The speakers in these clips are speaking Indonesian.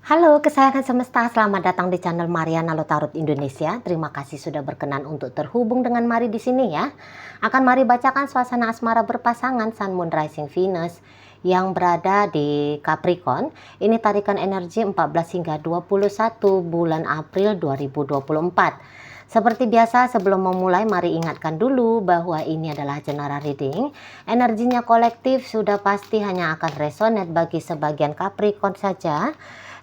Halo kesayangan semesta, selamat datang di channel Mariana Lotarot Indonesia. Terima kasih sudah berkenan untuk terhubung dengan Mari di sini ya. Akan Mari bacakan suasana asmara berpasangan Sun Moon Rising Venus yang berada di Capricorn. Ini tarikan energi 14 hingga 21 bulan April 2024. Seperti biasa, sebelum memulai mari ingatkan dulu bahwa ini adalah general reading. Energinya kolektif sudah pasti hanya akan resonate bagi sebagian Capricorn saja.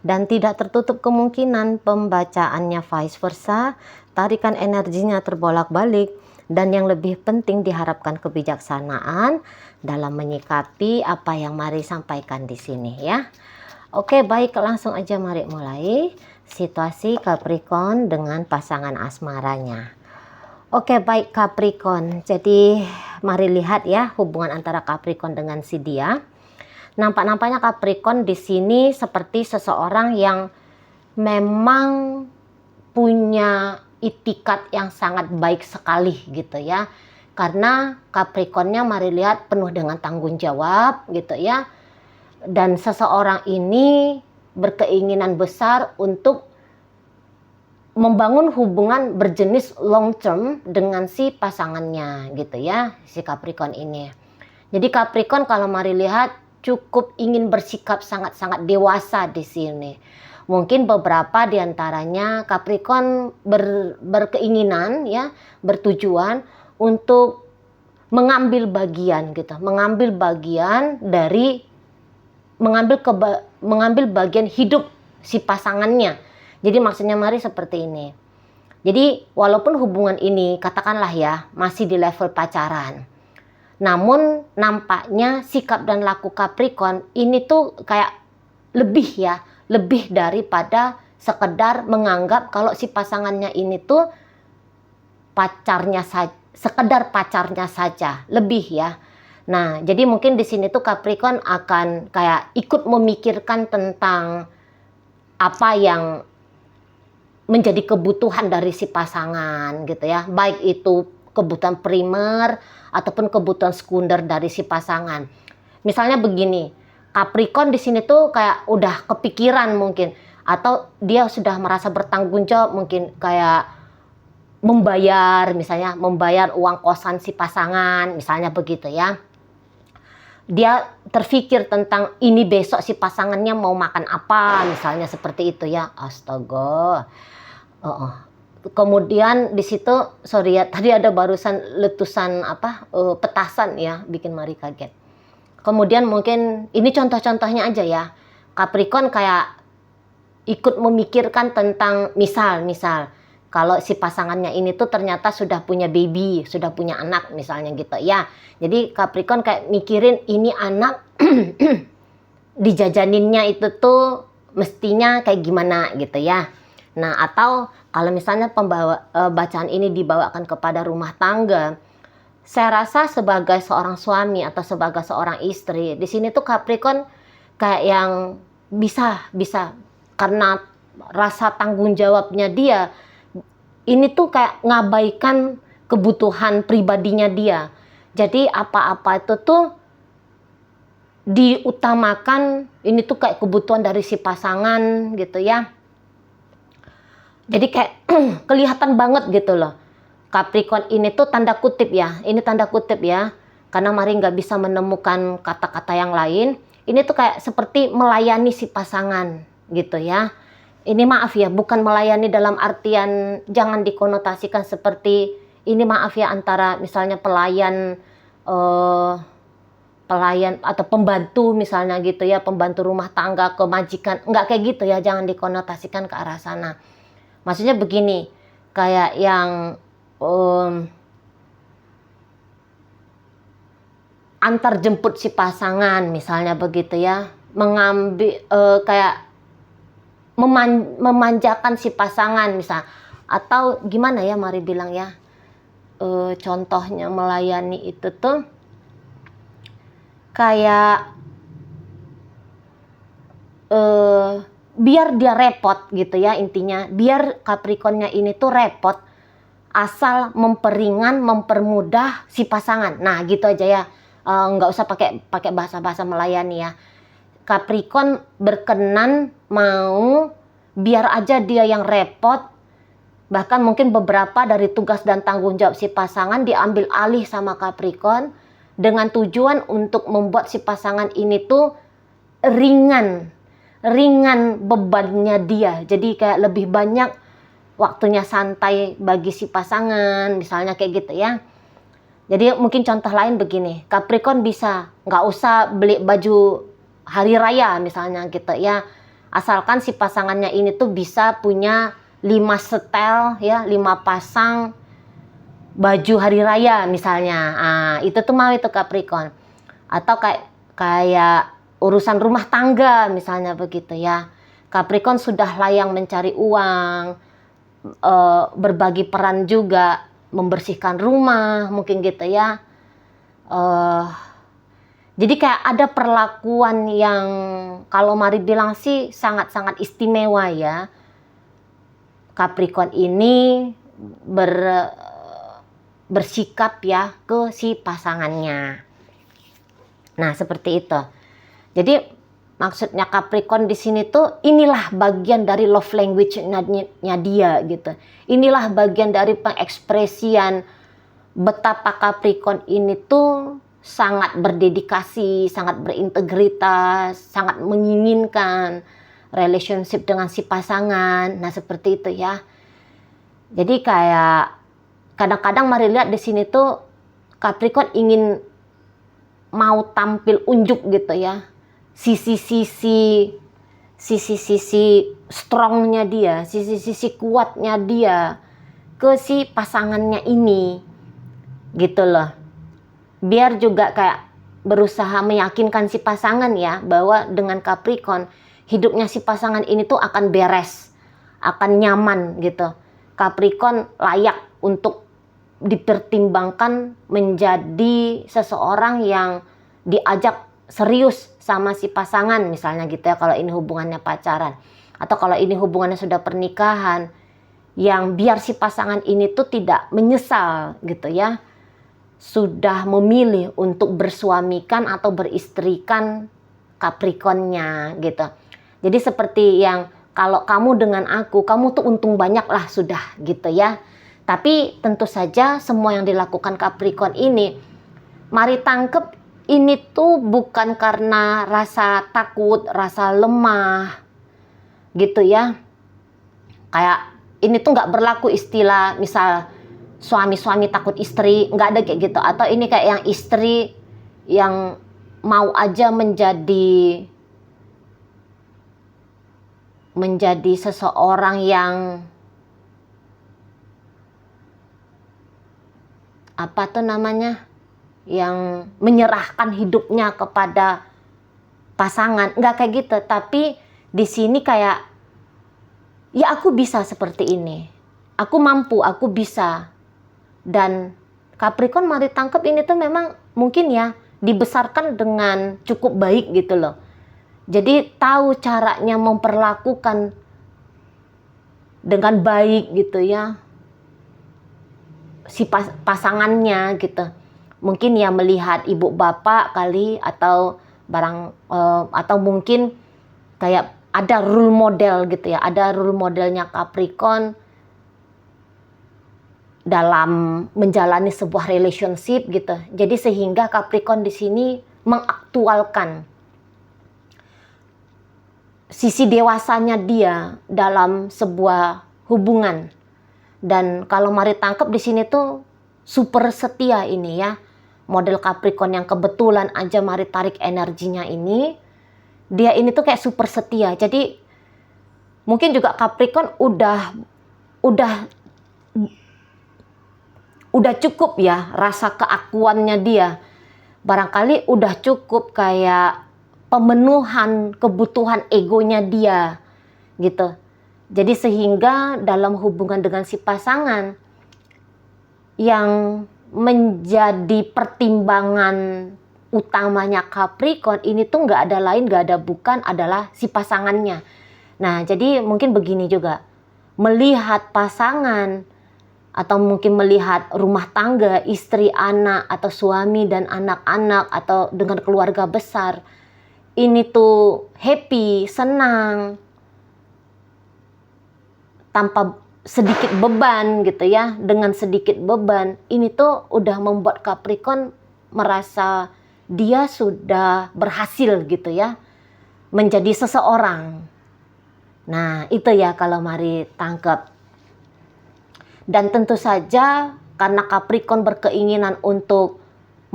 Dan tidak tertutup kemungkinan pembacaannya vice versa, tarikan energinya terbolak-balik, dan yang lebih penting diharapkan kebijaksanaan dalam menyikapi apa yang Mari sampaikan di sini ya. Oke, baik, langsung aja mari mulai situasi Capricorn dengan pasangan asmaranya. Oke, baik Capricorn. Jadi mari lihat ya hubungan antara Capricorn dengan si dia. Nampak-nampaknya Capricorn di sini seperti seseorang yang memang punya itikat yang sangat baik sekali gitu ya. Karena Capricornnya mari lihat penuh dengan tanggung jawab gitu ya. Dan seseorang ini berkeinginan besar untuk membangun hubungan berjenis long term dengan si pasangannya gitu ya, si Capricorn ini. Jadi Capricorn kalau mari lihat cukup ingin bersikap sangat-sangat dewasa di sini. Mungkin beberapa diantaranya Capricorn berkeinginan ya, bertujuan untuk mengambil bagian gitu, mengambil bagian hidup si pasangannya. Jadi maksudnya mari seperti ini. Jadi walaupun hubungan ini katakanlah ya masih di level pacaran, namun nampaknya sikap dan laku Capricorn ini tuh kayak lebih daripada sekedar menganggap kalau si pasangannya ini tuh sekedar pacarnya saja, lebih ya. Nah, jadi mungkin di sini tuh Capricorn akan kayak ikut memikirkan tentang apa yang menjadi kebutuhan dari si pasangan gitu ya, baik itu kebutuhan primer ataupun kebutuhan sekunder dari si pasangan. Misalnya begini, Capricorn di sini tuh kayak udah kepikiran mungkin, atau dia sudah merasa bertanggung jawab mungkin kayak membayar uang kosan si pasangan, misalnya begitu ya. Dia terfikir tentang ini besok si pasangannya mau makan apa, misalnya seperti itu ya. Astaga. Kemudian di situ, sorry ya, tadi ada barusan letusan petasan ya, bikin Mari kaget. Kemudian mungkin ini contoh-contohnya aja ya. Capricorn kayak ikut memikirkan tentang misal kalau si pasangannya ini tuh ternyata sudah punya baby, sudah punya anak misalnya gitu ya. Jadi Capricorn kayak mikirin ini anak dijajaninnya itu tuh mestinya kayak gimana gitu ya. Nah, atau kalau misalnya bacaan ini dibawakan kepada rumah tangga, saya rasa sebagai seorang suami atau sebagai seorang istri, di sini tuh Capricorn kayak yang bisa karena rasa tanggung jawabnya dia, ini tuh kayak ngabaikan kebutuhan pribadinya dia. Jadi apa-apa itu tuh diutamakan, ini tuh kayak kebutuhan dari si pasangan gitu ya. Jadi kayak kelihatan banget gitu loh. Capricorn ini tuh tanda kutip ya. Ini tanda kutip ya. Karena Mari nggak bisa menemukan kata-kata yang lain. Ini tuh kayak seperti melayani si pasangan gitu ya. Ini maaf ya, bukan melayani dalam artian jangan dikonotasikan seperti ini, maaf ya, antara misalnya pelayan atau pembantu misalnya gitu ya. Pembantu rumah tangga ke majikan. Nggak kayak gitu ya, jangan dikonotasikan ke arah sana. Maksudnya begini, kayak yang antar jemput si pasangan misalnya begitu ya, mengambil kayak memanjakan si pasangan misal, atau gimana ya Mari bilang ya, contohnya melayani itu tuh kayak biar dia repot gitu ya, intinya biar Capricornnya ini tuh repot asal mempermudah si pasangan. Nah gitu aja ya, nggak usah pakai bahasa-bahasa melayani ya. Capricorn berkenan mau biar aja dia yang repot. Bahkan mungkin beberapa dari tugas dan tanggung jawab si pasangan diambil alih sama Capricorn dengan tujuan untuk membuat si pasangan ini tuh ringan bebannya dia. Jadi kayak lebih banyak waktunya santai bagi si pasangan, misalnya kayak gitu ya. Jadi mungkin contoh lain begini, Capricorn bisa nggak usah beli baju hari raya misalnya gitu ya. Asalkan si pasangannya ini tuh bisa punya 5 setel ya, 5 pasang baju hari raya misalnya. Itu tuh mau itu Capricorn. Atau kayak urusan rumah tangga misalnya begitu ya. Capricorn sudah layang mencari uang, berbagi peran juga, membersihkan rumah mungkin gitu ya. Jadi kayak ada perlakuan yang kalau Mari bilang sih sangat-sangat istimewa ya. Capricorn ini bersikap ya ke si pasangannya. Nah, seperti itu. Jadi maksudnya Capricorn di sini tuh inilah bagian dari love language-nya dia gitu. Inilah bagian dari pengekspresian betapa Capricorn ini tuh sangat berdedikasi, sangat berintegritas, sangat menginginkan relationship dengan si pasangan. Nah, seperti itu ya. Jadi kayak kadang-kadang Mari lihat di sini tuh Capricorn ingin mau tampil unjuk gitu ya. Sisi-sisi strongnya dia, sisi-sisi kuatnya dia ke si pasangannya ini. Gitu loh. Biar juga kayak berusaha meyakinkan si pasangan ya bahwa dengan Capricorn hidupnya si pasangan ini tuh akan beres, akan nyaman gitu. Capricorn layak untuk dipertimbangkan menjadi seseorang yang diajak serius sama si pasangan misalnya gitu ya, kalau ini hubungannya pacaran. Atau kalau ini hubungannya sudah pernikahan, yang biar si pasangan ini tuh tidak menyesal gitu ya, sudah memilih untuk bersuamikan atau beristrikan Capricornnya gitu. Jadi seperti yang kalau kamu dengan aku, kamu tuh untung banyak lah sudah gitu ya. Tapi tentu saja semua yang dilakukan Capricorn ini, Mari tangkep ini tuh bukan karena rasa takut, rasa lemah gitu ya. Kayak ini tuh nggak berlaku istilah misal suami-suami takut istri, nggak ada kayak gitu. Atau ini kayak yang istri yang mau aja menjadi seseorang yang apa tuh namanya, yang menyerahkan hidupnya kepada pasangan, nggak kayak gitu. Tapi di sini kayak ya aku bisa seperti ini, aku mampu, aku bisa. Dan Capricorn Mari tangkap ini tuh memang mungkin ya dibesarkan dengan cukup baik gitu loh. Jadi tahu caranya memperlakukan dengan baik gitu ya si pasangannya gitu. Mungkin ya melihat ibu bapak kali, atau atau mungkin kayak ada role model gitu ya, ada role modelnya Capricorn dalam menjalani sebuah relationship gitu. Jadi sehingga Capricorn di sini mengaktualkan sisi dewasanya dia dalam sebuah hubungan. Dan kalau Mari tangkap di sini tuh super setia ini ya. Model Capricorn yang kebetulan aja Mari tarik energinya ini, dia ini tuh kayak super setia. Jadi mungkin juga Capricorn udah cukup ya rasa keakuannya dia. Barangkali udah cukup kayak pemenuhan kebutuhan egonya dia gitu. Jadi sehingga dalam hubungan dengan si pasangan, yang menjadi pertimbangan utamanya Capricorn ini tuh nggak ada lain, nggak ada bukan, adalah si pasangannya. Nah, jadi mungkin begini juga, melihat pasangan atau mungkin melihat rumah tangga, istri, anak, atau suami dan anak-anak, atau dengan keluarga besar, ini tuh happy, senang, tanpa sedikit beban gitu ya, dengan sedikit beban, ini tuh udah membuat Capricorn merasa dia sudah berhasil gitu ya, menjadi seseorang. Nah, itu ya kalau mari tangkap. Dan tentu saja karena Capricorn berkeinginan untuk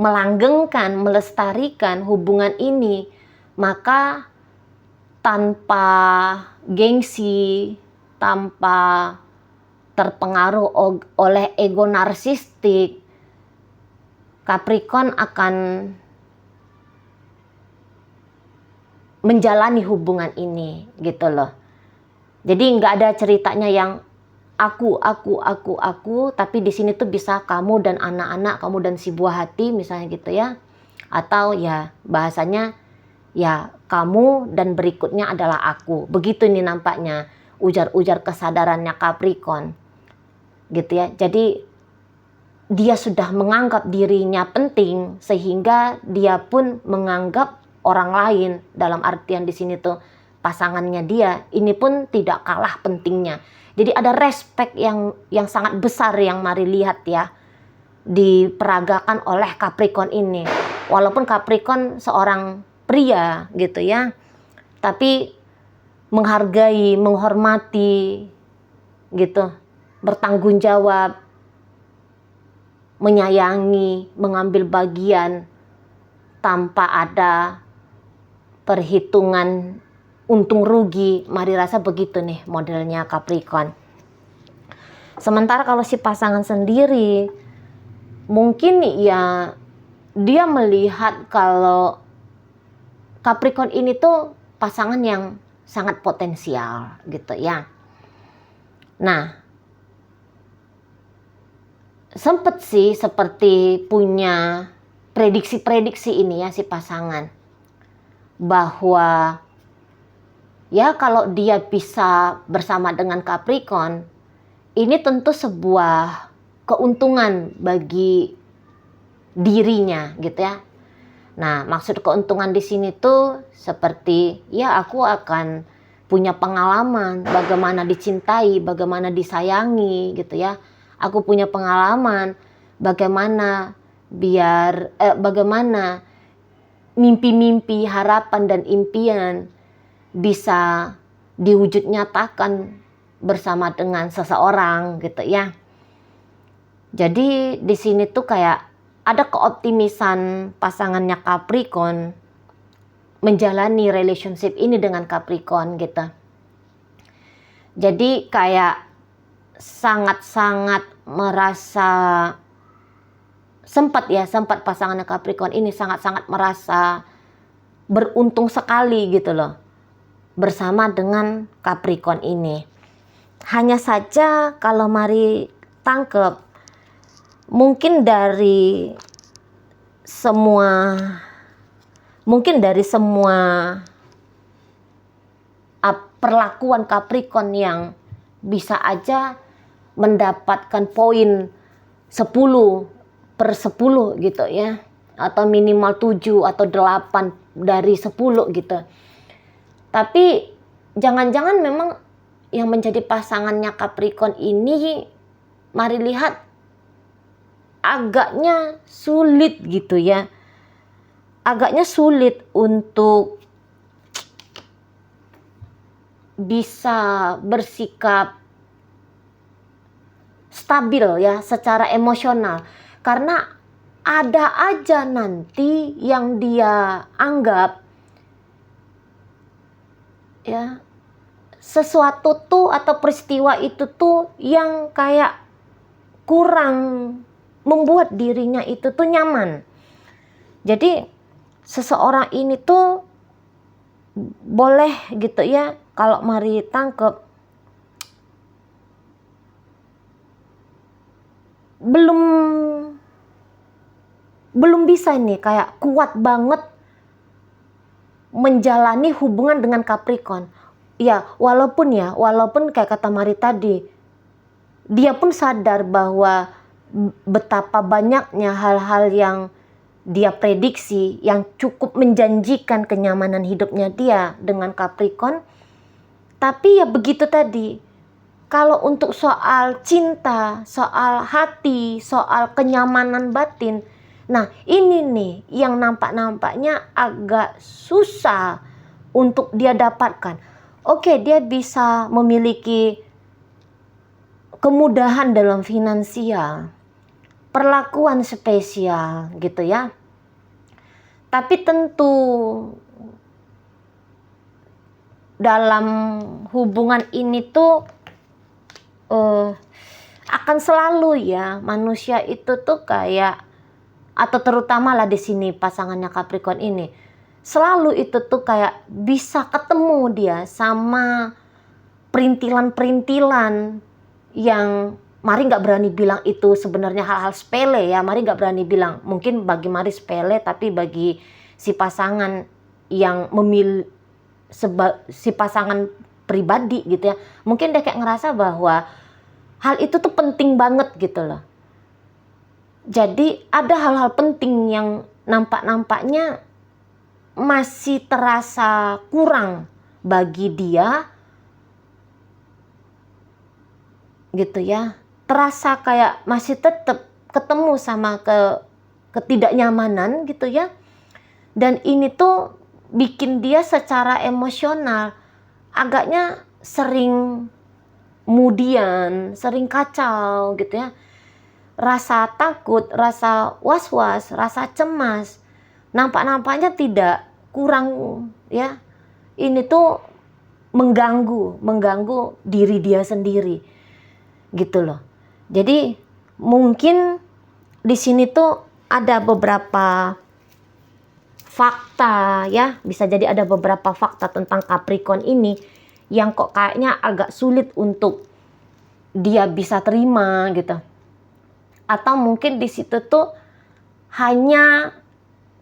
melanggengkan, melestarikan hubungan ini, maka tanpa gengsi, tanpa terpengaruh oleh ego narsistik, Capricorn akan menjalani hubungan ini gitu loh. Jadi nggak ada ceritanya yang aku, tapi di sini tuh bisa kamu dan anak-anak, kamu dan si buah hati misalnya gitu ya. Atau ya bahasanya ya kamu dan berikutnya adalah aku. Begitu ini nampaknya ujar-ujar kesadarannya Capricorn. Gitu ya. Jadi dia sudah menganggap dirinya penting sehingga dia pun menganggap orang lain, dalam artian di sini tuh pasangannya dia ini pun tidak kalah pentingnya. Jadi ada respect yang sangat besar yang mari lihat ya diperagakan oleh Capricorn ini. Walaupun Capricorn seorang pria gitu ya, tapi menghargai, menghormati gitu, bertanggung jawab, menyayangi, mengambil bagian tanpa ada perhitungan untung rugi. Mari rasa begitu nih modelnya Capricorn. Sementara kalau si pasangan sendiri mungkin ya dia melihat kalau Capricorn ini tuh pasangan yang sangat potensial gitu ya. Nah, sempet sih seperti punya prediksi-prediksi ini ya si pasangan, bahwa ya kalau dia bisa bersama dengan Capricorn, ini tentu sebuah keuntungan bagi dirinya gitu ya. Nah, maksud keuntungan di sini tuh seperti ya aku akan punya pengalaman bagaimana dicintai, bagaimana disayangi gitu ya. Aku punya pengalaman bagaimana bagaimana mimpi-mimpi, harapan dan impian bisa diwujud nyatakan bersama dengan seseorang gitu ya. Jadi di sini tuh kayak ada keoptimisan pasangannya Capricorn menjalani relationship ini dengan Capricorn gitu. Jadi kayak sangat-sangat merasa sempat pasangannya Capricorn ini sangat-sangat merasa beruntung sekali gitu loh bersama dengan Capricorn ini. Hanya saja kalau mari tangkep, mungkin dari semua perlakuan Capricorn yang bisa aja mendapatkan poin 10/10 gitu ya, atau minimal 7 atau 8 dari 10 gitu. Tapi jangan-jangan memang yang menjadi pasangannya Capricorn ini mari lihat agaknya sulit gitu ya. Agaknya sulit untuk bisa bersikap stabil ya secara emosional, karena ada aja nanti yang dia anggap ya sesuatu tuh atau peristiwa itu tuh yang kayak kurang membuat dirinya itu tuh nyaman. Jadi seseorang ini tuh boleh gitu ya kalau mari tangkep belum bisa nih kayak kuat banget menjalani hubungan dengan Capricorn. Ya, walaupun kayak kata Mari tadi, dia pun sadar bahwa betapa banyaknya hal-hal yang dia prediksi yang cukup menjanjikan kenyamanan hidupnya dia dengan Capricorn. Tapi ya begitu tadi, kalau untuk soal cinta, soal hati, soal kenyamanan batin, nah ini nih yang nampak-nampaknya agak susah untuk dia dapatkan. Oke, dia bisa memiliki kemudahan dalam finansial, perlakuan spesial gitu ya. Tapi tentu dalam hubungan ini tuh akan selalu ya manusia itu tuh kayak, atau terutama lah di sini pasangannya Capricorn ini, selalu itu tuh kayak bisa ketemu dia sama perintilan-perintilan yang Mari nggak berani bilang itu sebenarnya hal-hal sepele ya. Mari nggak berani bilang, mungkin bagi Mari sepele, tapi bagi si pasangan yang si pasangan pribadi gitu ya, mungkin dia kayak ngerasa bahwa hal itu tuh penting banget gitu loh. Jadi ada hal-hal penting yang nampak-nampaknya masih terasa kurang bagi dia gitu ya. Terasa kayak masih tetap ketemu sama ketidaknyamanan gitu ya. Dan ini tuh bikin dia secara emosional agaknya sering kemudian sering kacau gitu ya. Rasa takut, rasa was-was, rasa cemas, nampak-nampaknya tidak kurang ya. Ini tuh mengganggu diri dia sendiri gitu loh. Jadi mungkin di sini tuh ada beberapa fakta ya, bisa jadi ada beberapa fakta tentang Capricorn ini yang kok kayaknya agak sulit untuk dia bisa terima gitu. Atau mungkin di situ tuh hanya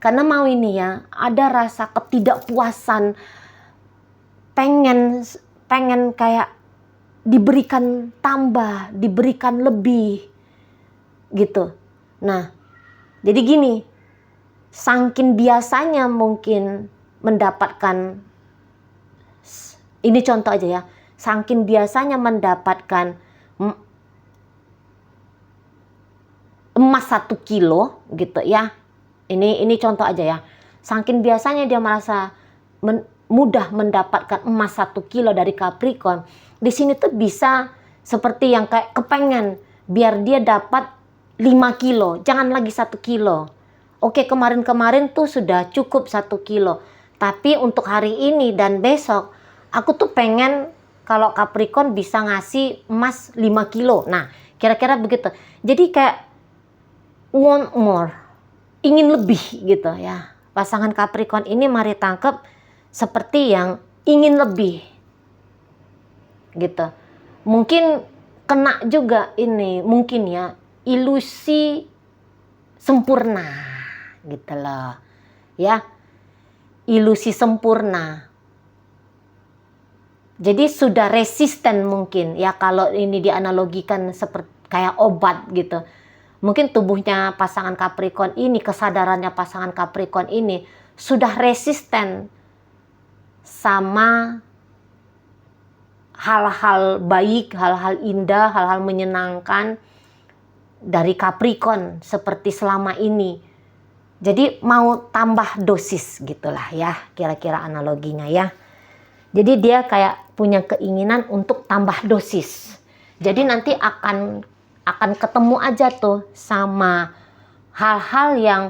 karena mau ini ya, ada rasa ketidakpuasan, pengen kayak diberikan tambah, diberikan lebih gitu. Nah, jadi gini, saking biasanya mungkin mendapatkan, ini contoh aja ya, saking biasanya mendapatkan emas 1 kilo gitu ya. Ini contoh aja ya. Saking biasanya dia merasa mudah mendapatkan emas 1 kilo dari Capricorn. Di sini tuh bisa seperti yang kayak kepengen biar dia dapat 5 kilo, jangan lagi 1 kilo. Oke, kemarin-kemarin tuh sudah cukup 1 kilo. Tapi untuk hari ini dan besok, aku tuh pengen kalau Capricorn bisa ngasih emas 5 kilo. Nah, kira-kira begitu. Jadi kayak want more, ingin lebih gitu ya. Pasangan Capricorn ini Mari tangkap seperti yang ingin lebih gitu. Mungkin kena juga ini, mungkin ya, ilusi sempurna gitu loh ya, ilusi sempurna. Jadi sudah resisten mungkin ya, kalau ini dianalogikan seperti kayak obat gitu. Mungkin tubuhnya pasangan Capricorn ini, kesadarannya pasangan Capricorn ini sudah resisten sama hal-hal baik, hal-hal indah, hal-hal menyenangkan dari Capricorn seperti selama ini. Jadi mau tambah dosis gitulah ya, kira-kira analoginya ya. Jadi dia kayak punya keinginan untuk tambah dosis. Jadi nanti akan ketemu aja tuh sama hal-hal yang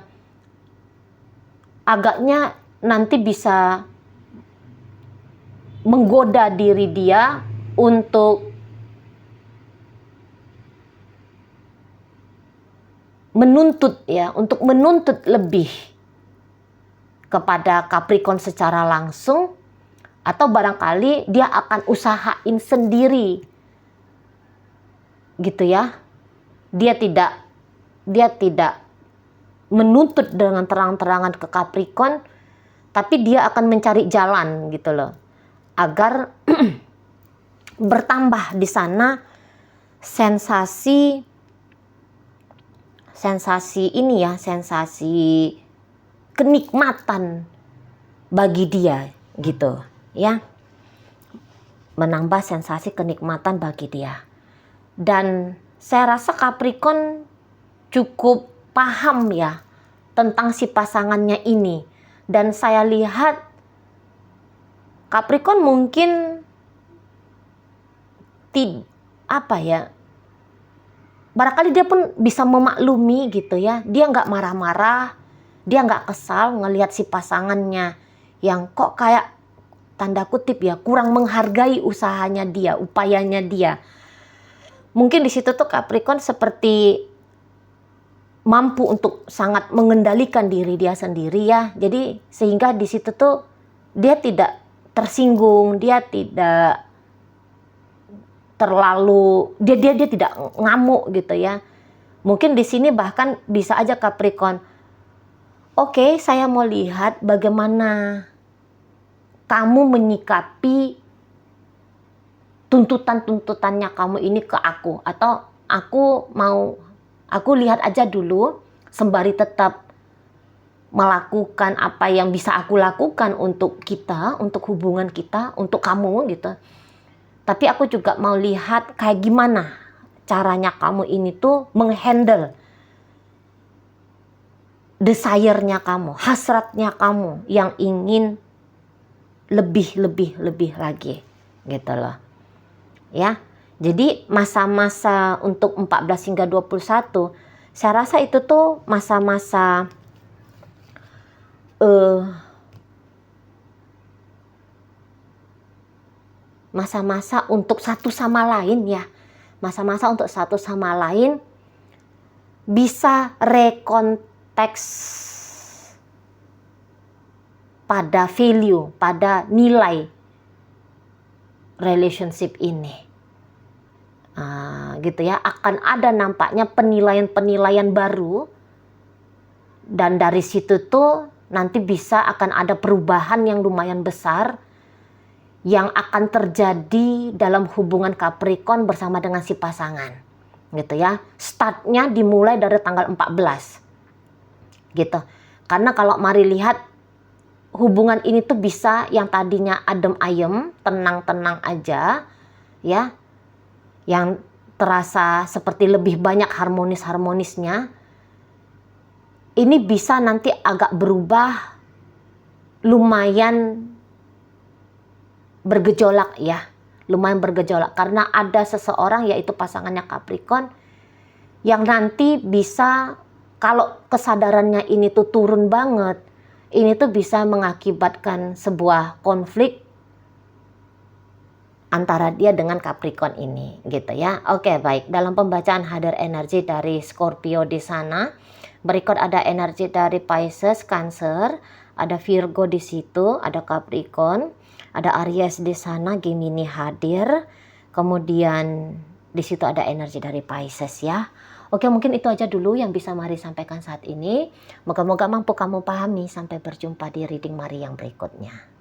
agaknya nanti bisa menggoda diri dia untuk menuntut ya, untuk menuntut lebih kepada Capricorn secara langsung, atau barangkali dia akan usahain sendiri gitu ya. Dia tidak menuntut dengan terang-terangan ke Capricorn, tapi dia akan mencari jalan gitu loh, agar bertambah di sana sensasi ini ya, sensasi kenikmatan bagi dia gitu ya. Menambah sensasi kenikmatan bagi dia. Dan saya rasa Capricorn cukup paham ya tentang si pasangannya ini. Dan saya lihat Capricorn mungkin barangkali dia pun bisa memaklumi gitu ya. Dia nggak marah-marah, dia nggak kesal ngelihat si pasangannya yang kok kayak tanda kutip ya kurang menghargai usahanya dia, upayanya dia. Mungkin di situ tuh Capricorn seperti mampu untuk sangat mengendalikan diri dia sendiri ya. Jadi sehingga di situ tuh dia tidak tersinggung, dia tidak terlalu dia tidak ngamuk gitu ya. Mungkin di sini bahkan bisa aja Capricorn, oke, saya mau lihat bagaimana kamu menyikapi tuntutan-tuntutannya kamu ini ke aku, atau aku lihat aja dulu sembari tetap melakukan apa yang bisa aku lakukan untuk kita, untuk hubungan kita, untuk kamu gitu. Tapi aku juga mau lihat kayak gimana caranya kamu ini tuh menghandle desire-nya kamu, hasratnya kamu yang ingin lebih lagi gitu loh ya. Jadi masa-masa untuk 14 hingga 21 saya rasa itu tuh masa-masa masa-masa untuk satu sama lain ya, masa-masa untuk satu sama lain bisa rekonteks pada value, pada nilai relationship ini. Gitu ya, akan ada nampaknya penilaian-penilaian baru, dan dari situ tuh nanti bisa akan ada perubahan yang lumayan besar yang akan terjadi dalam hubungan Capricorn bersama dengan si pasangan gitu ya. Startnya dimulai dari tanggal 14 gitu. Karena kalau mari lihat hubungan ini tuh bisa yang tadinya adem ayem, tenang-tenang aja ya, yang terasa seperti lebih banyak harmonis-harmonisnya, ini bisa nanti agak berubah, lumayan bergejolak ya, lumayan bergejolak karena ada seseorang yaitu pasangannya Capricorn yang nanti bisa, kalau kesadarannya ini tuh turun banget, ini tuh bisa mengakibatkan sebuah konflik antara dia dengan Capricorn ini gitu ya. Oke, baik, dalam pembacaan hadir energi dari Scorpio di sana. Berikut ada energi dari Pisces, Cancer, ada Virgo di situ, ada Capricorn, ada Aries di sana, Gemini hadir. Kemudian di situ ada energi dari Pisces ya. Oke, mungkin itu aja dulu yang bisa Mari sampaikan saat ini. Moga-moga mampu kamu pahami. Sampai berjumpa di reading Mari yang berikutnya.